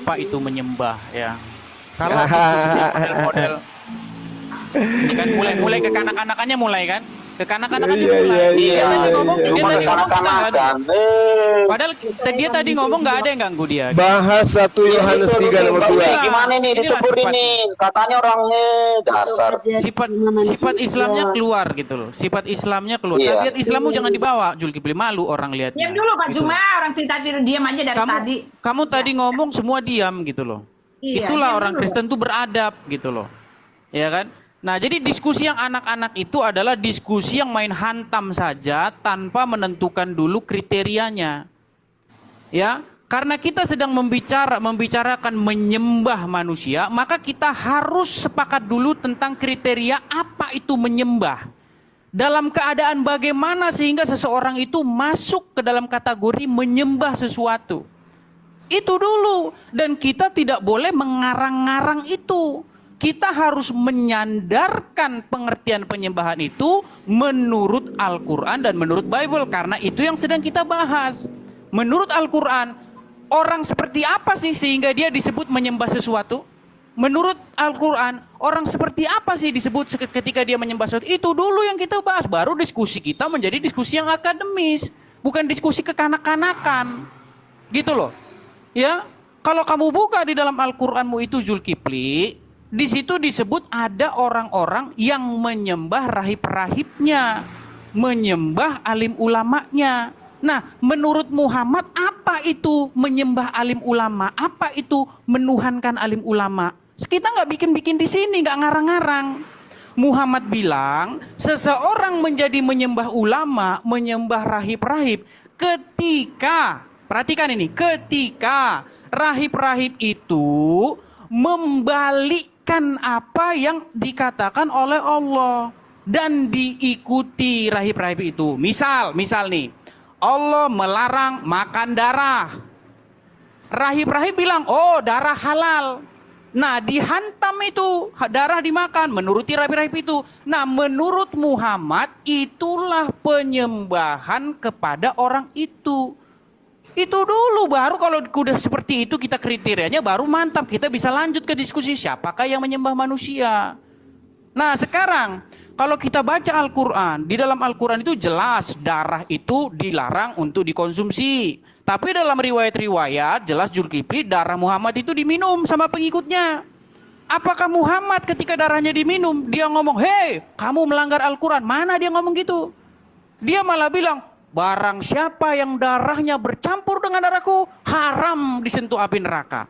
apa itu menyembah ya. Kalau diskusinya model-model kan mulai ke kanak-kanakannya mulai kan. Ke kanak-kanakannya mulai. Dia tadi ngomong, Cuma kekanak-kanakan. padahal dia tadi ngomong nggak ada yang ganggu dia. Bahas 1 Yohanes 3:2. Gimana nih ditegur ini? Katanya orangnya dasar. Sifat Islamnya keluar gitu loh. Sifat Islamnya keluar. Tabiat Islammu jangan dibawa. Zulkifli, malu orang lihatnya. Diam dulu Kak gitu Juma, orang cerita diam aja dari tadi. Kamu tadi ngomong semua diam gitu loh. Iya, Itulah diam orang dulu. Kristen tuh beradab gitu loh. Ya kan? Nah, jadi diskusi yang anak-anak itu adalah diskusi yang main hantam saja tanpa menentukan dulu kriterianya. Ya, karena kita sedang membicarakan menyembah manusia, maka kita harus sepakat dulu tentang kriteria apa itu menyembah. Dalam keadaan bagaimana sehingga seseorang itu masuk ke dalam kategori menyembah sesuatu. Itu dulu. Dan kita tidak boleh mengarang-ngarang itu. Kita harus menyandarkan pengertian penyembahan itu menurut Al-Quran dan menurut Bible. Karena itu yang sedang kita bahas. Menurut Al-Quran, orang seperti apa sih sehingga dia disebut menyembah sesuatu? Menurut Al-Quran, orang seperti apa sih disebut ketika dia menyembah sesuatu? Itu dulu yang kita bahas. Baru diskusi kita menjadi diskusi yang akademis. Bukan diskusi kekanak-kanakan. Gitu loh. Ya, kalau kamu buka di dalam Al-Quranmu itu Zulkifli, di situ disebut ada orang-orang yang menyembah rahib-rahibnya, menyembah alim ulamanya. Nah, menurut Muhammad apa itu menyembah alim ulama? Apa itu menuhankan alim ulama? Kita nggak bikin-bikin di sini, nggak ngarang-ngarang. Muhammad bilang seseorang menjadi menyembah ulama, menyembah rahib-rahib ketika, perhatikan ini, ketika rahib-rahib itu membalikkan apa yang dikatakan oleh Allah dan diikuti rahib-rahib itu. Misal nih, Allah melarang makan darah. Rahib-rahib bilang, oh darah halal. Nah, dihantam itu, darah dimakan, menuruti rahib-rahib itu. Nah, menurut Muhammad, itulah penyembahan kepada orang itu. Itu dulu, baru kalau udah seperti itu kita kriterianya baru mantap. Kita bisa lanjut ke diskusi siapakah yang menyembah manusia. Nah sekarang, kalau kita baca Al-Quran, di dalam Al-Quran itu jelas darah itu dilarang untuk dikonsumsi. Tapi dalam riwayat-riwayat jelas Zulkifli darah Muhammad itu diminum sama pengikutnya. Apakah Muhammad ketika darahnya diminum, dia ngomong, hei kamu melanggar Al-Quran? Mana dia ngomong gitu? Dia malah bilang, barang siapa yang darahnya bercampur dengan darahku, haram disentuh api neraka.